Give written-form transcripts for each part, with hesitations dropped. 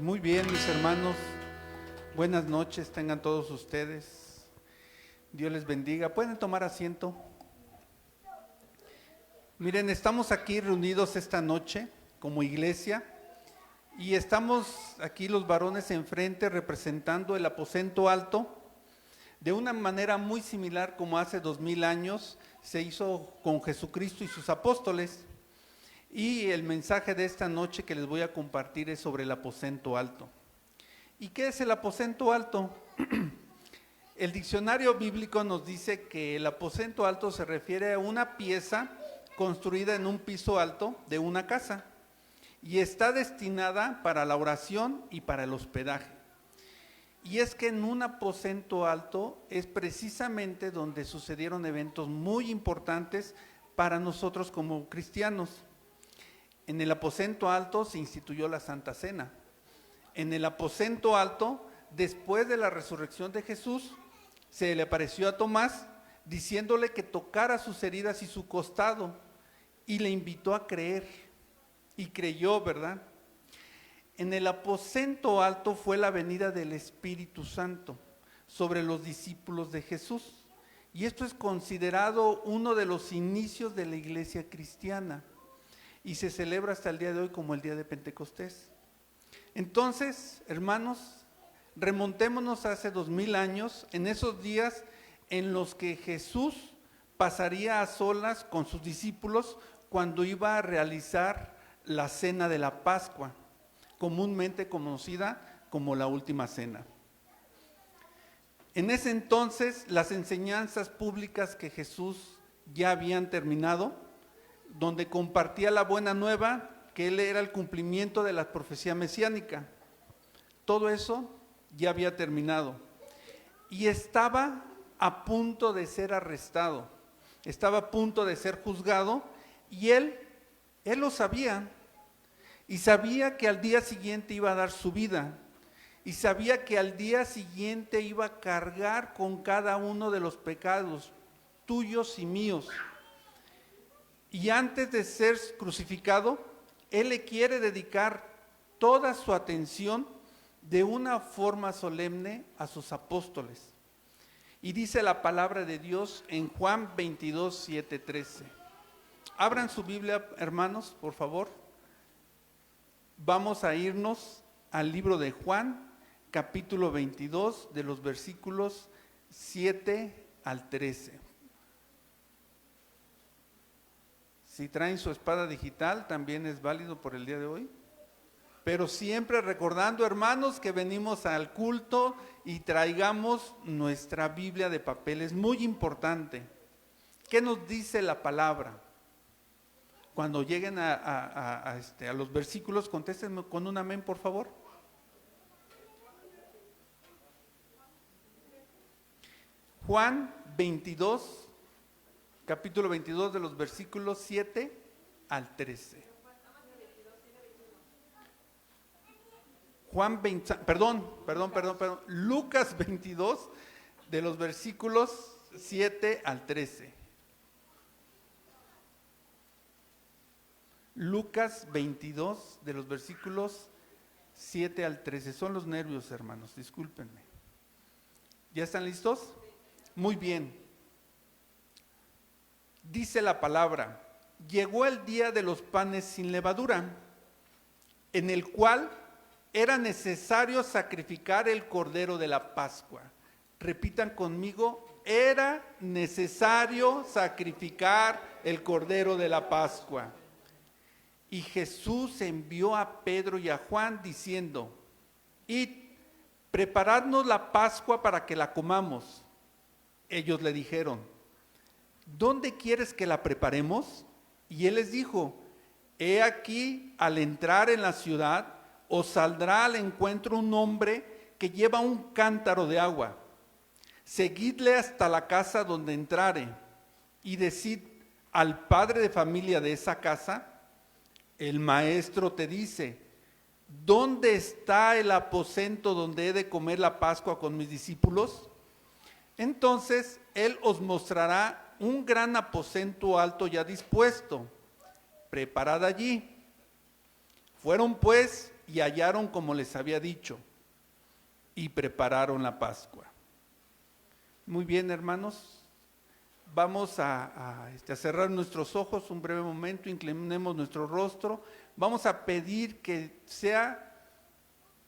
Muy bien, mis hermanos, buenas noches tengan todos ustedes. Dios les bendiga. ¿Pueden tomar asiento? Miren, estamos aquí reunidos esta noche como iglesia y estamos aquí los varones enfrente representando el aposento alto de una manera muy similar como hace 2000 años se hizo con Jesucristo y sus apóstoles. Y el mensaje de esta noche que les voy a compartir es sobre el aposento alto. ¿Y qué es el aposento alto? El diccionario bíblico nos dice que el aposento alto se refiere a una pieza construida en un piso alto de una casa y está destinada para la oración y para el hospedaje. Y es que en un aposento alto es precisamente donde sucedieron eventos muy importantes para nosotros como cristianos. En el aposento alto se instituyó la Santa Cena. En el aposento alto, después de la resurrección de Jesús, se le apareció a Tomás diciéndole que tocara sus heridas y su costado y le invitó a creer. Y creyó, ¿verdad? En el aposento alto fue la venida del Espíritu Santo sobre los discípulos de Jesús. Y esto es considerado uno de los inicios de la iglesia cristiana. Y se celebra hasta el día de hoy como el día de Pentecostés. Entonces, hermanos, remontémonos a hace 2000 años, en esos días en los que Jesús pasaría a solas con sus discípulos cuando iba a realizar la cena de la Pascua, comúnmente conocida como la última cena. En ese entonces, las enseñanzas públicas que Jesús ya habían terminado, donde compartía la buena nueva, que él era el cumplimiento de la profecía mesiánica. Todo eso ya había terminado. Y estaba a punto de ser arrestado, estaba a punto de ser juzgado, y él lo sabía, y sabía que al día siguiente iba a dar su vida, y sabía que al día siguiente iba a cargar con cada uno de los pecados tuyos y míos. Y antes de ser crucificado, él le quiere dedicar toda su atención de una forma solemne a sus apóstoles. Y dice la palabra de Dios en Juan 22, 7, 13. Abran su Biblia, hermanos, por favor. Vamos a irnos al libro de Juan, capítulo 22, de los versículos 7 al 13. Si traen su espada digital, también es válido por el día de hoy. Pero siempre recordando, hermanos, que venimos al culto y traigamos nuestra Biblia de papel. Es muy importante. ¿Qué nos dice la palabra? Cuando lleguen a los versículos, contéstenme con un amén, por favor. Juan 22. Capítulo 22 de los versículos 7 al 13. Lucas 22 de los versículos 7 al 13. Lucas 22 de los versículos 7 al 13. Son los nervios, hermanos, discúlpenme. ¿Ya están listos? Muy bien. Dice la palabra: llegó el día de los panes sin levadura, en el cual era necesario sacrificar el cordero de la Pascua. Repitan conmigo: era necesario sacrificar el cordero de la Pascua. Y Jesús envió a Pedro y a Juan diciendo: id, preparadnos la Pascua para que la comamos. Ellos le dijeron: ¿dónde quieres que la preparemos? Y él les dijo: he aquí, al entrar en la ciudad, os saldrá al encuentro un hombre que lleva un cántaro de agua. Seguidle hasta la casa donde entrare, y decid al padre de familia de esa casa: el maestro te dice, ¿dónde está el aposento donde he de comer la Pascua con mis discípulos? Entonces él os mostrará un gran aposento alto ya dispuesto, preparad allí. Fueron pues y hallaron como les había dicho, y prepararon la Pascua. Muy bien, hermanos, vamos a cerrar nuestros ojos un breve momento, inclinemos nuestro rostro, vamos a pedir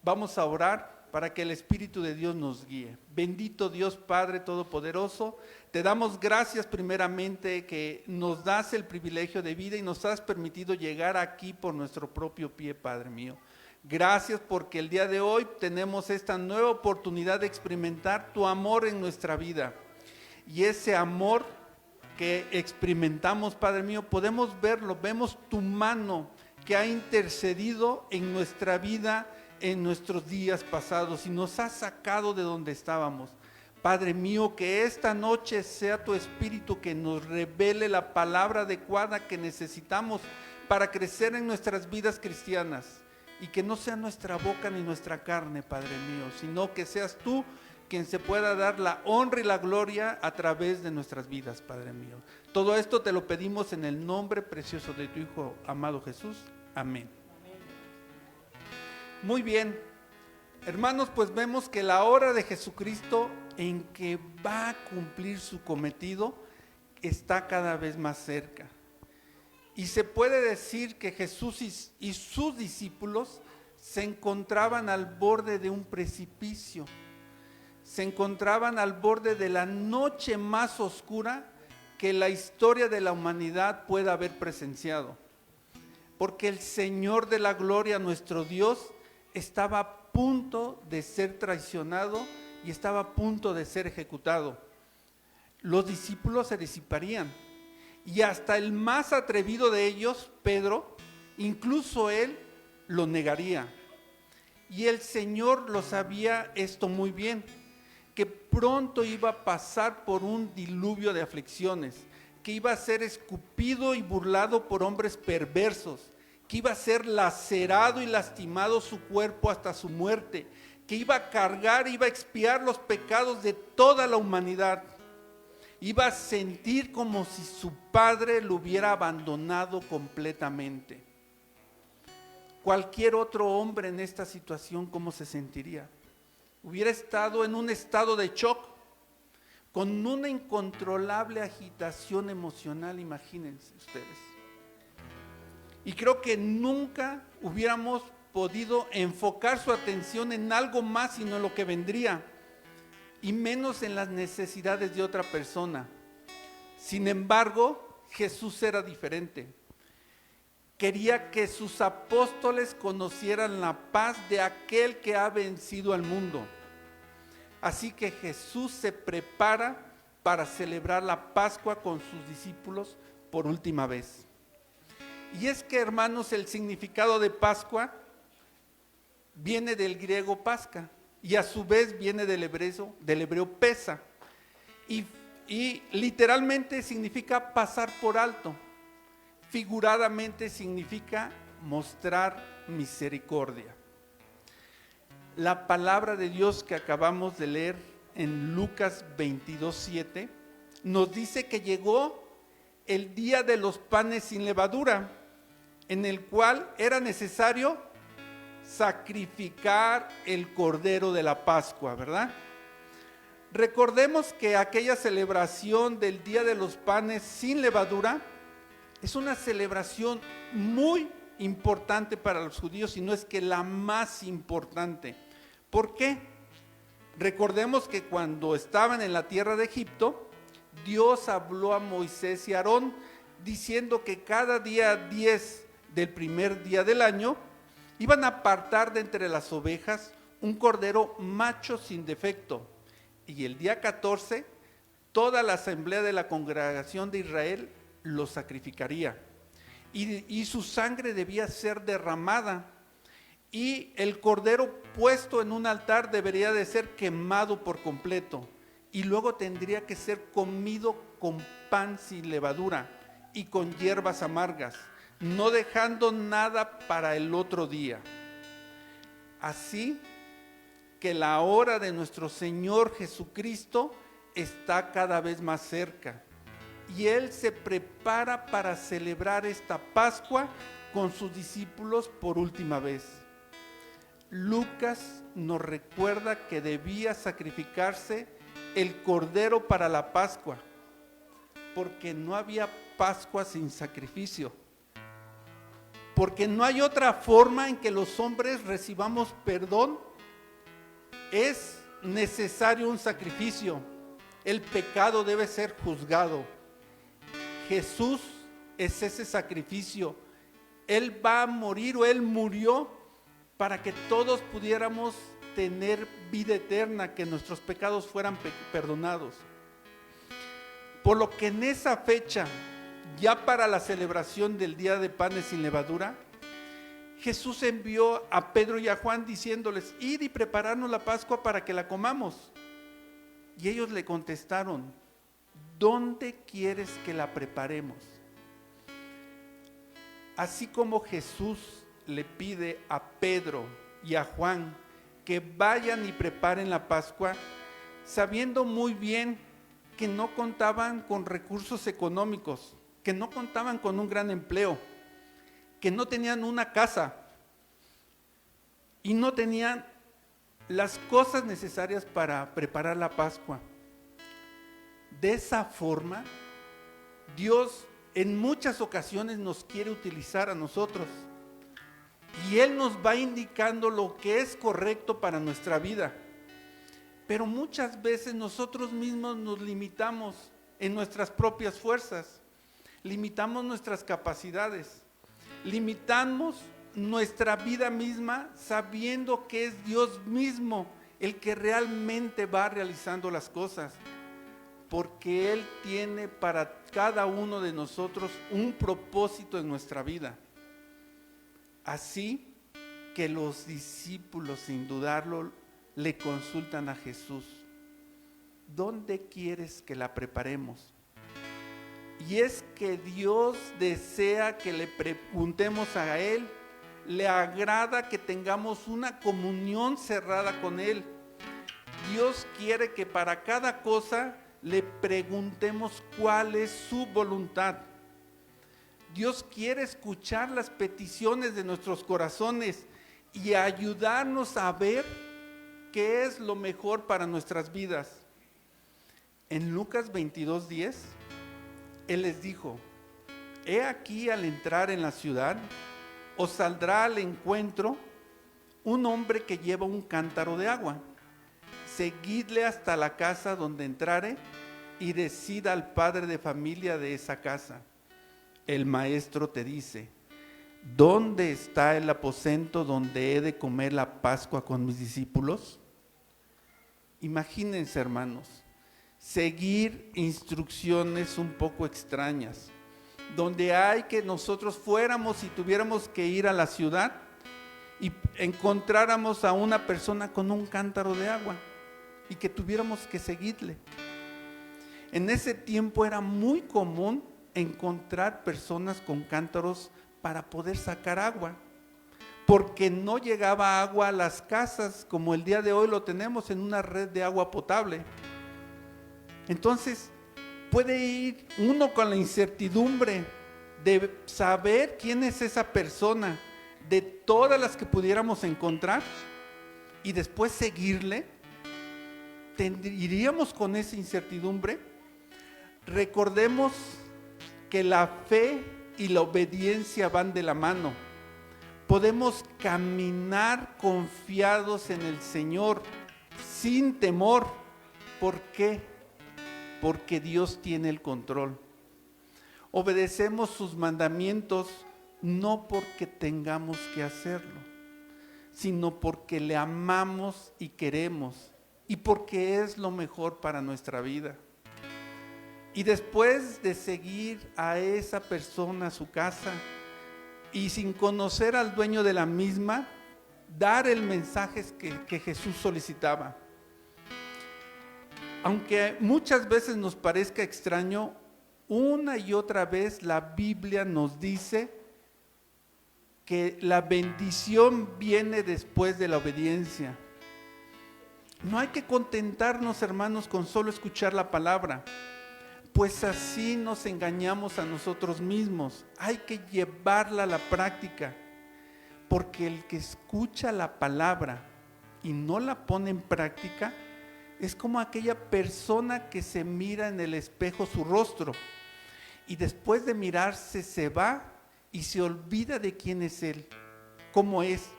vamos a orar para que el Espíritu de Dios nos guíe. Bendito Dios Padre Todopoderoso, te damos gracias primeramente que nos das el privilegio de vida y nos has permitido llegar aquí por nuestro propio pie, Padre mío. Gracias porque el día de hoy tenemos esta nueva oportunidad de experimentar tu amor en nuestra vida. Y ese amor que experimentamos, Padre mío, podemos verlo, vemos tu mano que ha intercedido en nuestra vida en nuestros días pasados y nos ha sacado de donde estábamos. Padre mío, que esta noche sea tu Espíritu que nos revele la palabra adecuada que necesitamos para crecer en nuestras vidas cristianas. Y que no sea nuestra boca ni nuestra carne, Padre mío, sino que seas tú quien se pueda dar la honra y la gloria a través de nuestras vidas, Padre mío. Todo esto te lo pedimos en el nombre precioso de tu Hijo amado Jesús. Amén. Muy bien, hermanos, pues vemos que la hora de Jesucristo en que va a cumplir su cometido está cada vez más cerca. Y se puede decir que Jesús y sus discípulos se encontraban al borde de un precipicio, se encontraban al borde de la noche más oscura que la historia de la humanidad pueda haber presenciado. Porque el Señor de la gloria, nuestro Dios, estaba a punto de ser traicionado y estaba a punto de ser ejecutado. Los discípulos se disiparían. Y hasta el más atrevido de ellos, Pedro, incluso él lo negaría. Y el Señor lo sabía esto muy bien, que pronto iba a pasar por un diluvio de aflicciones, que iba a ser escupido y burlado por hombres perversos, que iba a ser lacerado y lastimado su cuerpo hasta su muerte, que iba a cargar, iba a expiar los pecados de toda la humanidad. Iba a sentir como si su padre lo hubiera abandonado completamente. Cualquier otro hombre en esta situación, ¿cómo se sentiría? Hubiera estado en un estado de shock, con una incontrolable agitación emocional, imagínense ustedes. Y creo que nunca hubiéramos podido enfocar su atención en algo más sino en lo que vendría, y menos en las necesidades de otra persona. Sin embargo, Jesús era diferente. Quería que sus apóstoles conocieran la paz de aquel que ha vencido al mundo. Así que Jesús se prepara para celebrar la Pascua con sus discípulos por última vez. Y es que, hermanos, el significado de Pascua viene del griego pasca, y a su vez viene del hebreo pesa, y literalmente significa pasar por alto, figuradamente significa mostrar misericordia. La palabra de Dios que acabamos de leer en Lucas 22:7 nos dice que llegó el día de los panes sin levadura, en el cual era necesario sacrificar el cordero de la Pascua, ¿verdad? Recordemos que aquella celebración del Día de los Panes sin Levadura es una celebración muy importante para los judíos, y no es que la más importante. ¿Por qué? Recordemos que cuando estaban en la tierra de Egipto, Dios habló a Moisés y a Aarón diciendo que cada día 10 del primer día del año iban a apartar de entre las ovejas un cordero macho sin defecto, y el día 14 toda la asamblea de la congregación de Israel lo sacrificaría, y su sangre debía ser derramada, y el cordero puesto en un altar debería de ser quemado por completo, y luego tendría que ser comido con pan sin levadura y con hierbas amargas, no dejando nada para el otro día. Así que la hora de nuestro Señor Jesucristo está cada vez más cerca, y Él se prepara para celebrar esta Pascua con sus discípulos por última vez. Lucas nos recuerda que debía sacrificarse el cordero para la Pascua, porque no había Pascua sin sacrificio, porque no hay otra forma en que los hombres recibamos perdón. Es necesario un sacrificio. El pecado debe ser juzgado. Jesús es ese sacrificio. Él va a morir, o Él murió para que todos pudiéramos tener vida eterna, que nuestros pecados fueran perdonados. Por lo que en esa fecha, ya para la celebración del Día de Panes sin Levadura, Jesús envió a Pedro y a Juan diciéndoles: id y prepararnos la Pascua para que la comamos. Y ellos le contestaron: ¿dónde quieres que la preparemos? Así como Jesús le pide a Pedro y a Juan que vayan y preparen la Pascua, sabiendo muy bien que no contaban con recursos económicos, que no contaban con un gran empleo, que no tenían una casa y no tenían las cosas necesarias para preparar la Pascua. De esa forma, Dios en muchas ocasiones nos quiere utilizar a nosotros, y Él nos va indicando lo que es correcto para nuestra vida. Pero muchas veces nosotros mismos nos limitamos en nuestras propias fuerzas, limitamos nuestras capacidades, limitamos nuestra vida misma, sabiendo que es Dios mismo el que realmente va realizando las cosas, porque Él tiene para cada uno de nosotros un propósito en nuestra vida. Así que los discípulos, sin dudarlo, le consultan a Jesús: ¿dónde quieres que la preparemos? Y es que Dios desea que le preguntemos a Él, le agrada que tengamos una comunión cerrada con Él. Dios quiere que para cada cosa le preguntemos cuál es su voluntad. Dios quiere escuchar las peticiones de nuestros corazones y ayudarnos a ver qué es lo mejor para nuestras vidas. En Lucas 22:10, Él les dijo: he aquí, al entrar en la ciudad, os saldrá al encuentro un hombre que lleva un cántaro de agua. Seguidle hasta la casa donde entrare y decida al padre de familia de esa casa: el maestro te dice, ¿dónde está el aposento donde he de comer la Pascua con mis discípulos? Imagínense, hermanos, seguir instrucciones un poco extrañas, donde hay que nosotros fuéramos y tuviéramos que ir a la ciudad y encontráramos a una persona con un cántaro de agua y que tuviéramos que seguirle. En ese tiempo era muy común encontrar personas con cántaros para poder sacar agua, porque no llegaba agua a las casas como el día de hoy lo tenemos en una red de agua potable. Entonces puede ir uno con la incertidumbre de saber quién es esa persona, de todas las que pudiéramos encontrar, y después seguirle. ¿Iríamos con esa incertidumbre? Recordemos que la fe y la obediencia van de la mano. Podemos caminar confiados en el Señor, sin temor. ¿Por qué? Porque Dios tiene el control. Obedecemos sus mandamientos no porque tengamos que hacerlo, sino porque le amamos y queremos, y porque es lo mejor para nuestra vida. Y después de seguir a esa persona a su casa y sin conocer al dueño de la misma, dar el mensaje que Jesús solicitaba. Aunque muchas veces nos parezca extraño, una y otra vez la Biblia nos dice que la bendición viene después de la obediencia. No hay que contentarnos, hermanos, con solo escuchar la palabra, pues así nos engañamos a nosotros mismos. Hay que llevarla a la práctica, porque el que escucha la palabra y no la pone en práctica es como aquella persona que se mira en el espejo su rostro y después de mirarse se va y se olvida de quién es él, cómo es.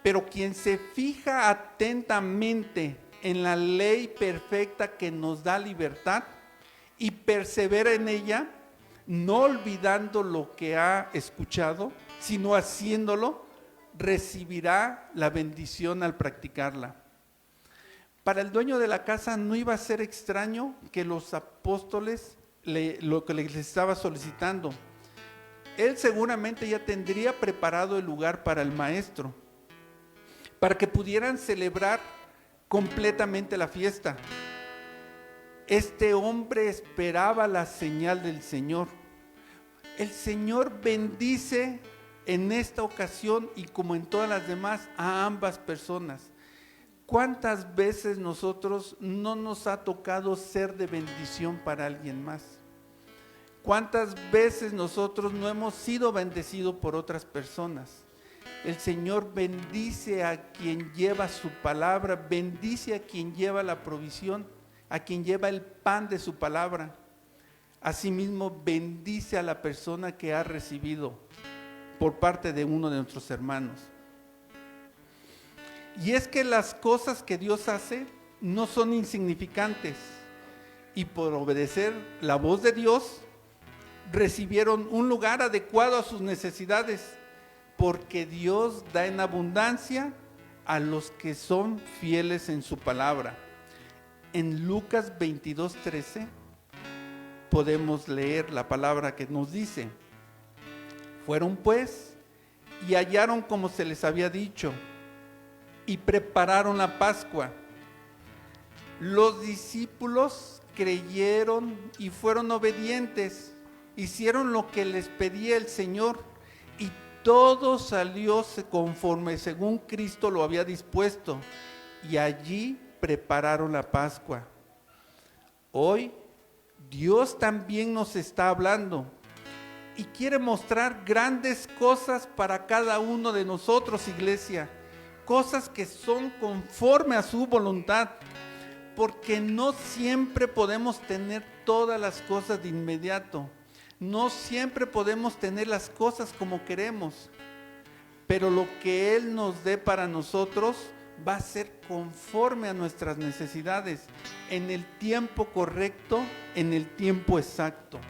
Pero quien se fija atentamente en la ley perfecta que nos da libertad y persevera en ella, no olvidando lo que ha escuchado, sino haciéndolo, recibirá la bendición al practicarla. Para el dueño de la casa no iba a ser extraño que los apóstoles lo que les estaba solicitando. Él seguramente ya tendría preparado el lugar para el maestro, para que pudieran celebrar completamente la fiesta. Este hombre esperaba la señal del Señor. El Señor bendice en esta ocasión y como en todas las demás a ambas personas. ¿Cuántas veces nosotros no nos ha tocado ser de bendición para alguien más? ¿Cuántas veces nosotros no hemos sido bendecidos por otras personas? El Señor bendice a quien lleva su palabra, bendice a quien lleva la provisión, a quien lleva el pan de su palabra. Asimismo, bendice a la persona que ha recibido por parte de uno de nuestros hermanos. Y es que las cosas que Dios hace no son insignificantes y por obedecer la voz de Dios recibieron un lugar adecuado a sus necesidades, porque Dios da en abundancia a los que son fieles en su palabra. En Lucas 22:13 podemos leer la palabra que nos dice: fueron pues y hallaron como se les había dicho y prepararon la Pascua. Los discípulos creyeron y fueron obedientes, hicieron lo que les pedía el Señor y todo salió conforme según Cristo lo había dispuesto, y allí prepararon la Pascua. Hoy Dios también nos está hablando y quiere mostrar grandes cosas para cada uno de nosotros, iglesia, cosas que son conforme a su voluntad, porque no siempre podemos tener todas las cosas de inmediato. No siempre podemos tener las cosas como queremos, pero lo que Él nos dé para nosotros va a ser conforme a nuestras necesidades, en el tiempo correcto, en el tiempo exacto.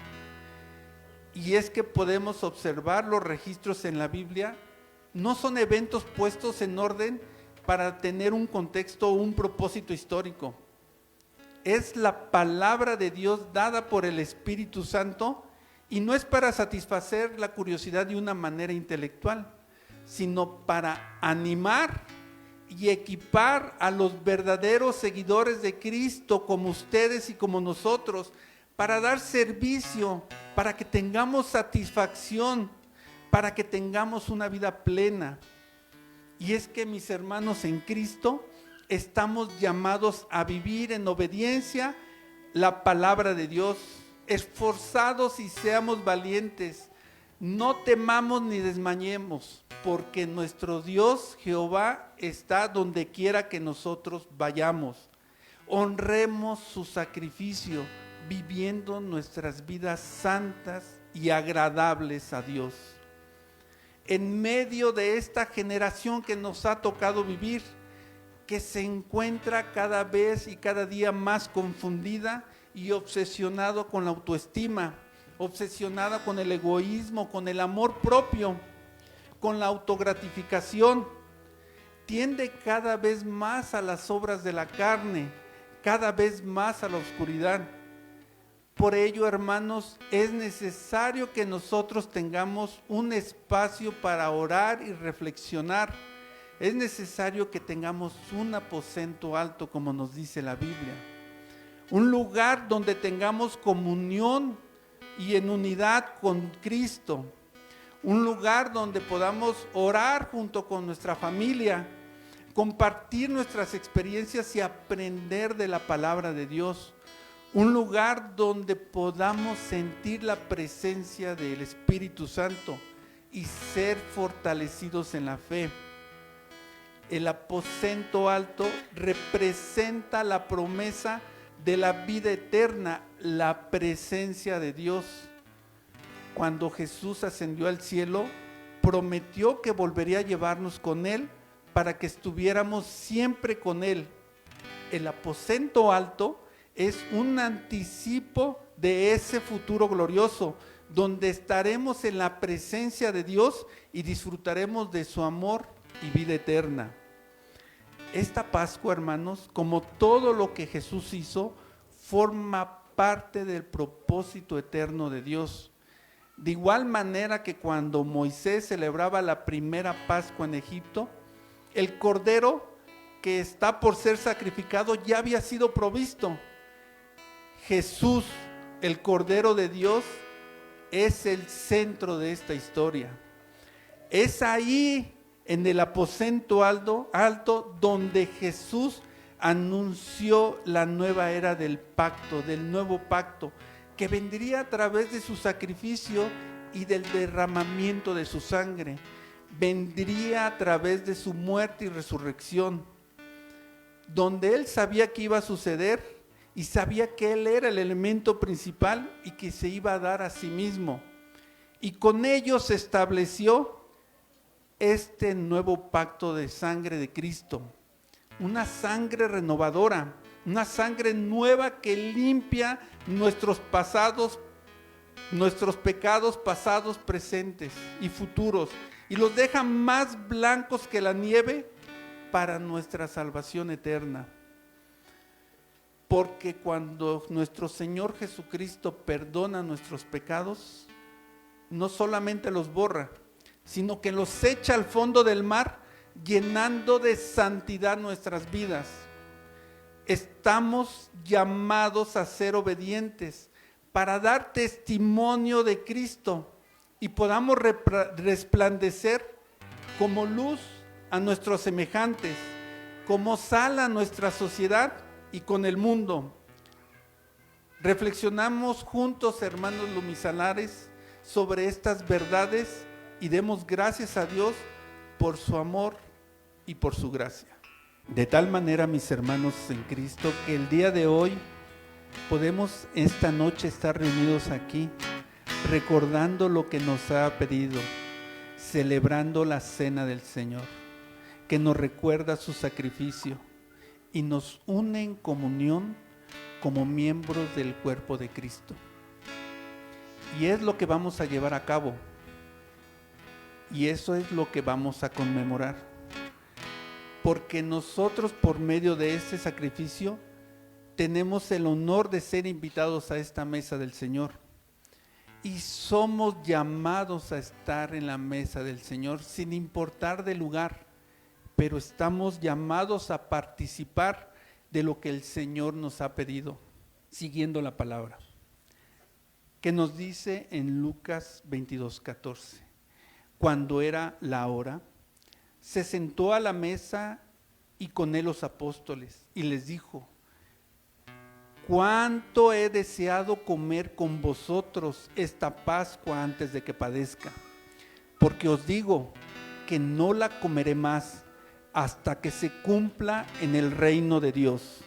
Y es que podemos observar los registros en la Biblia, no son eventos puestos en orden para tener un contexto o un propósito histórico. Es la palabra de Dios dada por el Espíritu Santo. Y no es para satisfacer la curiosidad de una manera intelectual, sino para animar y equipar a los verdaderos seguidores de Cristo como ustedes y como nosotros, para dar servicio, para que tengamos satisfacción, para que tengamos una vida plena. Y es que, mis hermanos en Cristo, estamos llamados a vivir en obediencia la palabra de Dios. Esforzados y seamos valientes, no temamos ni desmayemos, porque nuestro Dios Jehová está donde quiera que nosotros vayamos. Honremos su sacrificio, viviendo nuestras vidas santas y agradables a Dios. En medio de esta generación que nos ha tocado vivir, que se encuentra cada vez y cada día más confundida y obsesionado con la autoestima, obsesionada con el egoísmo, con el amor propio, con la autogratificación, tiende cada vez más a las obras de la carne, cada vez más a la oscuridad. Por ello, hermanos, es necesario que nosotros tengamos un espacio para orar y reflexionar. Es necesario que tengamos un aposento alto, como nos dice la Biblia. Un lugar donde tengamos comunión y en unidad con Cristo. Un lugar donde podamos orar junto con nuestra familia, compartir nuestras experiencias y aprender de la palabra de Dios. Un lugar donde podamos sentir la presencia del Espíritu Santo y ser fortalecidos en la fe. El aposento alto representa la promesa de la vida eterna, la presencia de Dios. Cuando Jesús ascendió al cielo, prometió que volvería a llevarnos con Él para que estuviéramos siempre con Él. El aposento alto es un anticipo de ese futuro glorioso, donde estaremos en la presencia de Dios y disfrutaremos de su amor y vida eterna. Esta Pascua, hermanos, como todo lo que Jesús hizo, forma parte del propósito eterno de Dios. De igual manera que cuando Moisés celebraba la primera Pascua en Egipto, el cordero que está por ser sacrificado ya había sido provisto. Jesús, el Cordero de Dios, es el centro de esta historia. Es ahí, en el aposento alto, donde Jesús anunció la nueva era del pacto, del nuevo pacto, que vendría a través de su sacrificio y del derramamiento de su sangre. Vendría a través de su muerte y resurrección, donde Él sabía que iba a suceder y sabía que Él era el elemento principal y que se iba a dar a sí mismo. Y con ello se estableció este nuevo pacto de sangre de Cristo, una sangre renovadora, una sangre nueva que limpia nuestros pecados pasados, presentes y futuros, y los deja más blancos que la nieve para nuestra salvación eterna. Porque cuando nuestro Señor Jesucristo perdona nuestros pecados, no solamente los borra, sino que los echa al fondo del mar, llenando de santidad nuestras vidas. Estamos llamados a ser obedientes para dar testimonio de Cristo y podamos resplandecer como luz a nuestros semejantes, como sal a nuestra sociedad y con el mundo. Reflexionamos juntos, hermanos lumisalares, sobre estas verdades y demos gracias a Dios por su amor y por su gracia. De tal manera, mis hermanos en Cristo, que el día de hoy podemos esta noche estar reunidos aquí, recordando lo que nos ha pedido, celebrando la cena del Señor, que nos recuerda su sacrificio y nos une en comunión como miembros del cuerpo de Cristo. Y es lo que vamos a llevar a cabo. Y eso es lo que vamos a conmemorar. Porque nosotros, por medio de este sacrificio, tenemos el honor de ser invitados a esta mesa del Señor. Y somos llamados a estar en la mesa del Señor sin importar del lugar, pero estamos llamados a participar de lo que el Señor nos ha pedido, siguiendo la palabra, que nos dice en Lucas 22:14. Cuando era la hora, se sentó a la mesa y con él los apóstoles, y les dijo: cuánto he deseado comer con vosotros esta Pascua antes de que padezca, porque os digo que no la comeré más hasta que se cumpla en el reino de Dios.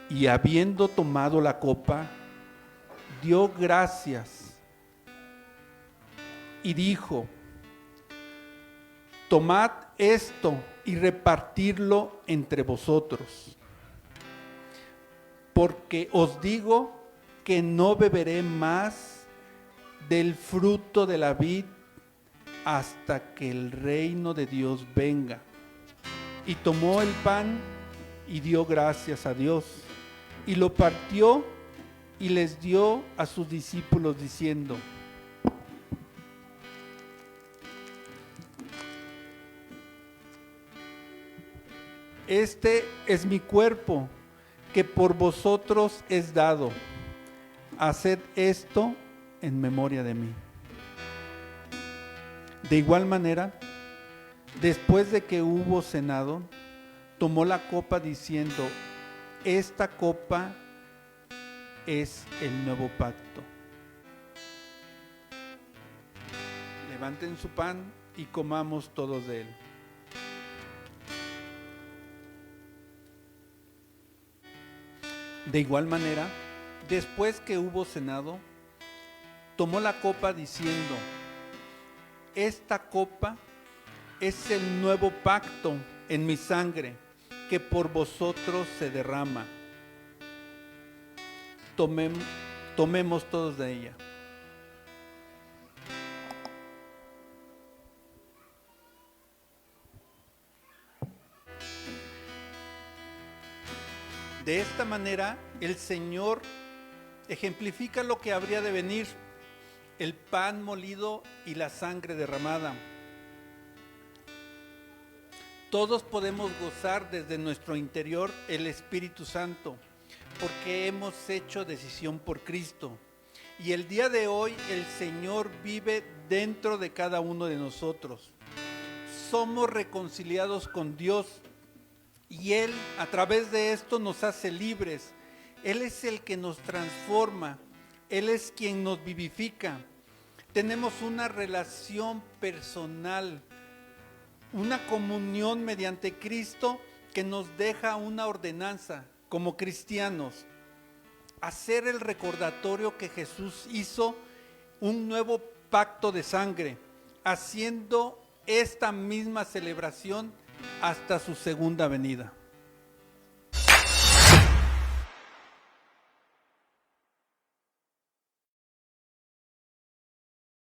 Y habiendo tomado la copa, dio gracias y dijo: tomad esto y repartidlo entre vosotros, porque os digo que no beberé más del fruto de la vid hasta que el reino de Dios venga. Y tomó el pan y dio gracias a Dios, y lo partió y les dio a sus discípulos diciendo: este es mi cuerpo, que por vosotros es dado. Haced esto en memoria de mí. De igual manera, después de que hubo cenado, tomó la copa diciendo: esta copa es el nuevo pacto. Levanten su pan y comamos todos de él. De igual manera, después que hubo cenado, tomó la copa diciendo: esta copa es el nuevo pacto en mi sangre, que por vosotros se derrama. Tomemos todos de ella. De esta manera, el Señor ejemplifica lo que habría de venir: el pan molido y la sangre derramada. Todos podemos gozar desde nuestro interior el Espíritu Santo, porque hemos hecho decisión por Cristo. Y el día de hoy el Señor vive dentro de cada uno de nosotros. Somos reconciliados con Dios y Él a través de esto nos hace libres. Él es el que nos transforma, Él es quien nos vivifica. Tenemos una relación personal, una comunión mediante Cristo que nos deja una ordenanza como cristianos: hacer el recordatorio que Jesús hizo un nuevo pacto de sangre, haciendo esta misma celebración hasta su segunda venida.